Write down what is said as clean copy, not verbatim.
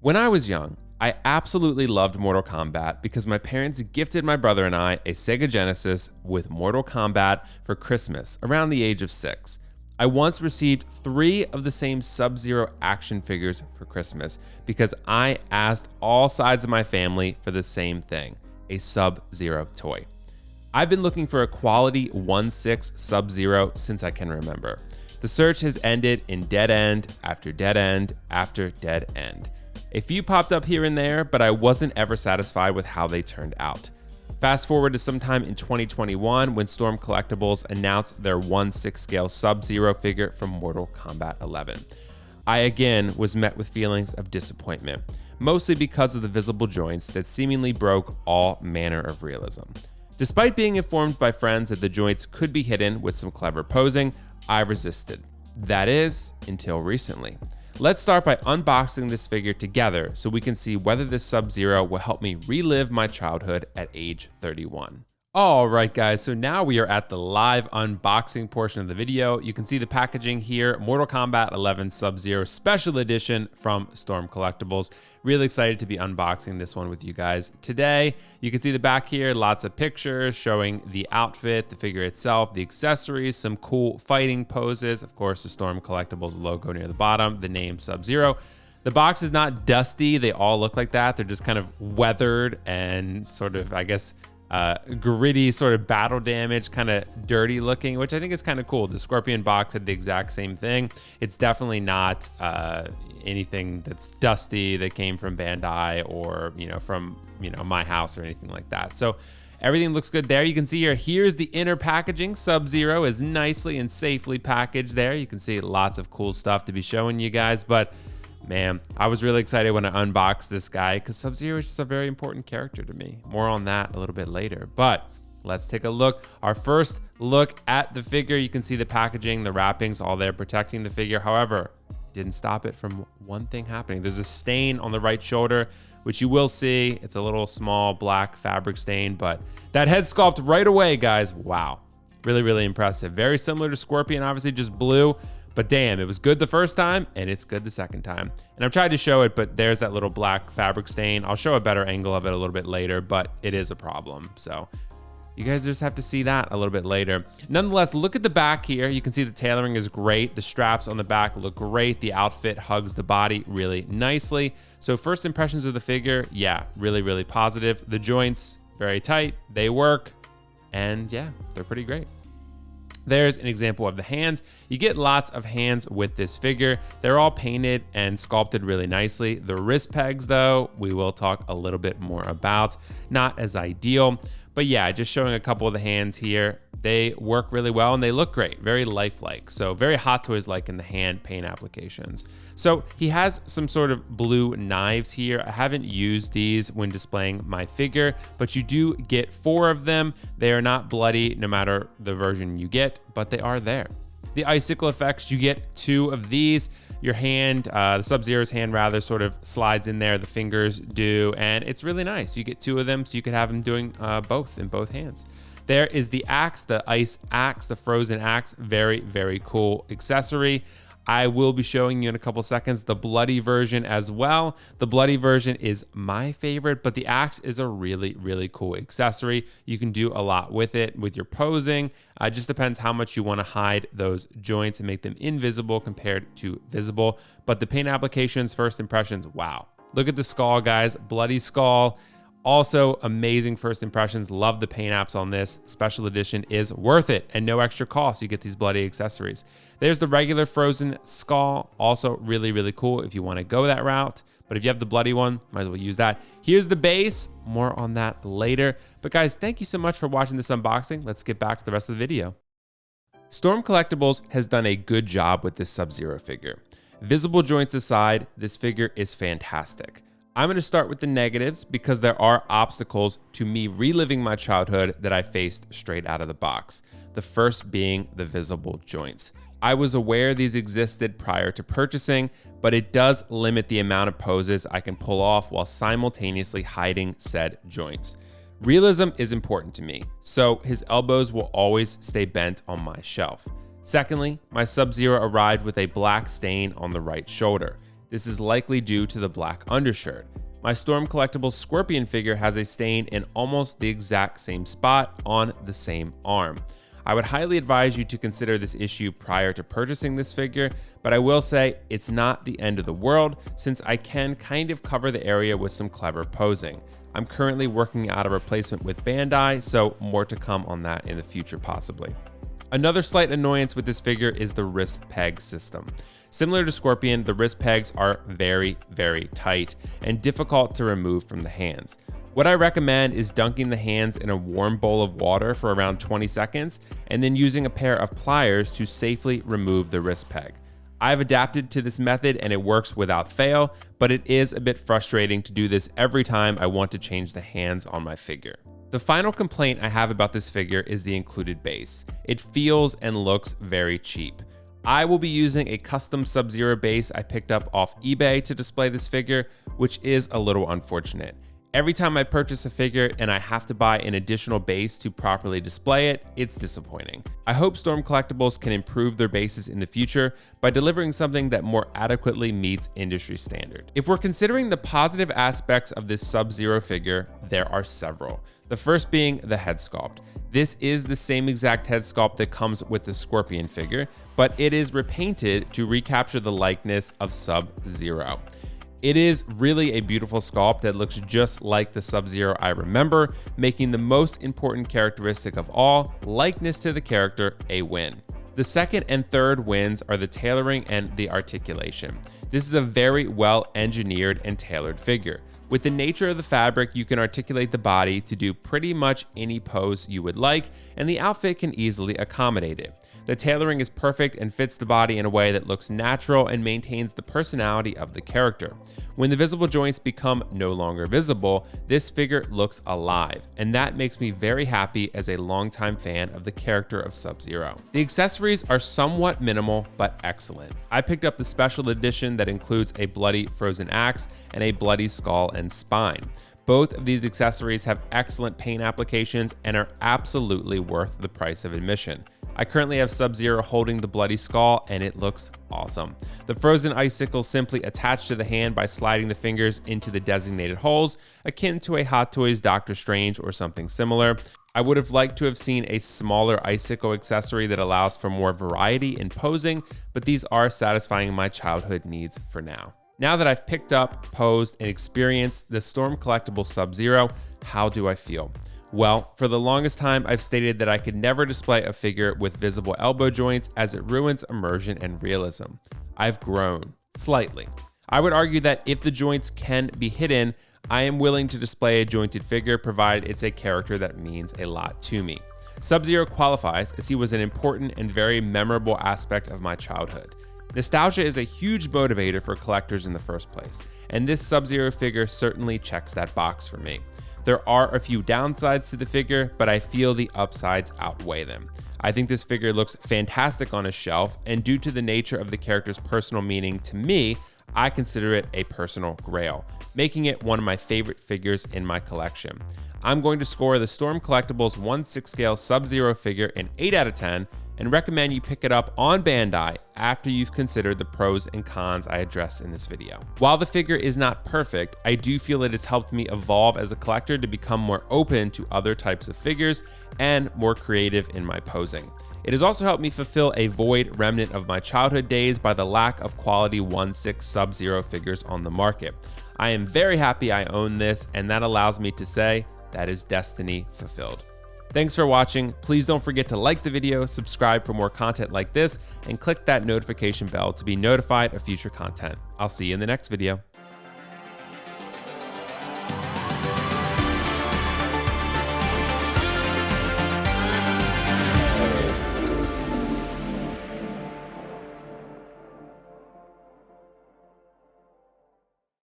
When I was young, I absolutely loved Mortal Kombat because my parents gifted my brother and I a Sega Genesis with Mortal Kombat for Christmas around the age of 6. I once received 3 of the same Sub-Zero action figures for Christmas because I asked all sides of my family for the same thing, a Sub-Zero toy. I've been looking for a quality 1/6 Sub-Zero since I can remember. The search has ended in dead end after dead end after dead end. A few popped up here and there, but I wasn't ever satisfied with how they turned out. Fast forward to sometime in 2021 when Storm Collectibles announced their 1/6 scale Sub-Zero figure from Mortal Kombat 11. I again was met with feelings of disappointment, mostly because of the visible joints that seemingly broke all manner of realism. Despite being informed by friends that the joints could be hidden with some clever posing, I resisted. That is, until recently. Let's start by unboxing this figure together so we can see whether this Sub-Zero will help me relive my childhood at age 31. All right, guys, so now we are at the live unboxing portion of the video. You can see the packaging here, Mortal Kombat 11 Sub-Zero Special Edition from Storm Collectibles. Really excited to be unboxing this one with you guys today. You can see the back here, lots of pictures showing the outfit, the figure itself, the accessories, some cool fighting poses. Of course, the Storm Collectibles logo near the bottom, the name Sub-Zero. The box is not dusty. They all look like that. They're just kind of weathered and sort of, I guess, gritty, sort of battle damage, kind of dirty looking, which I think is kind of cool. The Scorpion box had the exact same thing. It's definitely not anything that's dusty that came from Bandai or, from, my house or anything like that. So everything looks good there. You can see here, here's the inner packaging. Sub-Zero is nicely and safely packaged there. You can see lots of cool stuff to be showing you guys, but man, I was really excited when I unboxed this guy because Sub-Zero is just a very important character to me. More on that a little bit later, but let's take a look. Our first look at the figure. You can see the packaging, the wrappings, all there protecting the figure. However, didn't stop it from one thing happening. There's a stain on the right shoulder, which you will see. It's a little small black fabric stain, but that head sculpt right away, guys. Wow. Really, really impressive. Very similar to Scorpion, obviously just blue. But damn, it was good the first time and it's good the second time. And I've tried to show it, but there's that little black fabric stain. I'll show a better angle of it a little bit later, but it is a problem. So you guys just have to see that a little bit later. Nonetheless, look at the back here. You can see the tailoring is great. The straps on the back look great. The outfit hugs the body really nicely. So first impressions of the figure, yeah, really, really positive. The joints, very tight. They work. And yeah, they're pretty great. There's an example of the hands. You get lots of hands with this figure. They're all painted and sculpted really nicely. The wrist pegs, though, we will talk a little bit more about. Not as ideal, but yeah, just showing a couple of the hands here. They work really well and they look great, very lifelike. So very Hot Toys-like in the hand paint applications. So he has some sort of blue knives here. I haven't used these when displaying my figure, but you do get 4 of them. They are not bloody no matter the version you get, but they are there. The icicle effects, you get 2 of these. Your hand, the Sub-Zero's hand rather, sort of slides in there. The fingers do, and it's really nice. You get 2 of them, so you could have them doing both in both hands. There is the axe, the ice axe, the frozen axe. Very, very cool accessory. I will be showing you in a couple seconds the bloody version as well. The bloody version is my favorite, but the axe is a really, really cool accessory. You can do a lot with it, with your posing. It just depends how much you want to hide those joints and make them invisible compared to visible. But the paint applications, first impressions, wow. Look at the skull, guys. Bloody skull. Also, amazing first impressions. Love the paint apps on this. Special edition is worth it and no extra cost. You get these bloody accessories. There's the regular frozen skull. Also really, really cool if you want to go that route. But if you have the bloody one, might as well use that. Here's the base. More on that later. But guys, thank you so much for watching this unboxing. Let's get back to the rest of the video. Storm Collectibles has done a good job with this Sub-Zero figure. Visible joints aside, this figure is fantastic. I'm going to start with the negatives because there are obstacles to me reliving my childhood that I faced straight out of the box. The first being the visible joints. I was aware these existed prior to purchasing, but it does limit the amount of poses I can pull off while simultaneously hiding said joints. Realism is important to me, so his elbows will always stay bent on my shelf. Secondly, my Sub-Zero arrived with a black stain on the right shoulder. This is likely due to the black undershirt. My Storm Collectibles Scorpion figure has a stain in almost the exact same spot on the same arm. I would highly advise you to consider this issue prior to purchasing this figure, but I will say it's not the end of the world since I can kind of cover the area with some clever posing. I'm currently working out a replacement with Bandai, so more to come on that in the future possibly. Another slight annoyance with this figure is the wrist peg system. Similar to Scorpion, the wrist pegs are very, very tight and difficult to remove from the hands. What I recommend is dunking the hands in a warm bowl of water for around 20 seconds and then using a pair of pliers to safely remove the wrist peg. I've adapted to this method and it works without fail, but it is a bit frustrating to do this every time I want to change the hands on my figure. The final complaint I have about this figure is the included base. It feels and looks very cheap. I will be using a custom Sub-Zero base I picked up off eBay to display this figure, which is a little unfortunate. Every time I purchase a figure and I have to buy an additional base to properly display it, it's disappointing. I hope Storm Collectibles can improve their bases in the future by delivering something that more adequately meets industry standard. If we're considering the positive aspects of this Sub-Zero figure, there are several. The first being the head sculpt. This is the same exact head sculpt that comes with the Scorpion figure, but it is repainted to recapture the likeness of Sub-Zero. It is really a beautiful sculpt that looks just like the Sub-Zero I remember, making the most important characteristic of all, likeness to the character, a win. The second and third wins are the tailoring and the articulation. This is a very well engineered and tailored figure. With the nature of the fabric, you can articulate the body to do pretty much any pose you would like, and the outfit can easily accommodate it. The tailoring is perfect and fits the body in a way that looks natural and maintains the personality of the character. When the visible joints become no longer visible, this figure looks alive, and that makes me very happy as a longtime fan of the character of Sub-Zero. The accessories are somewhat minimal, but excellent. I picked up the special edition that includes a bloody frozen axe and a bloody skull and spine. Both of these accessories have excellent paint applications and are absolutely worth the price of admission. I currently have Sub-Zero holding the bloody skull and it looks awesome. The frozen icicle simply attached to the hand by sliding the fingers into the designated holes, akin to a Hot Toys Doctor Strange or something similar. I would have liked to have seen a smaller icicle accessory that allows for more variety in posing, but these are satisfying my childhood needs for now. Now that I've picked up, posed, and experienced the Storm Collectibles Sub-Zero, how do I feel? Well, for the longest time, I've stated that I could never display a figure with visible elbow joints as it ruins immersion and realism. I've grown, slightly. I would argue that if the joints can be hidden, I am willing to display a jointed figure provided it's a character that means a lot to me. Sub-Zero qualifies as he was an important and very memorable aspect of my childhood. Nostalgia is a huge motivator for collectors in the first place, and this Sub-Zero figure certainly checks that box for me. There are a few downsides to the figure, but I feel the upsides outweigh them. I think this figure looks fantastic on a shelf, and due to the nature of the character's personal meaning to me, I consider it a personal grail, making it one of my favorite figures in my collection. I'm going to score the Storm Collectibles 1/6 scale Sub-Zero figure an 8 out of 10, and recommend you pick it up on Bandai after you've considered the pros and cons I addressed in this video. While the figure is not perfect, I do feel it has helped me evolve as a collector to become more open to other types of figures and more creative in my posing. It has also helped me fulfill a void remnant of my childhood days by the lack of quality 1/6 Sub-Zero figures on the market. I am very happy I own this, and that allows me to say that is destiny fulfilled. Thanks for watching. Please don't forget to like the video, subscribe for more content like this, and click that notification bell to be notified of future content. I'll see you in the next video.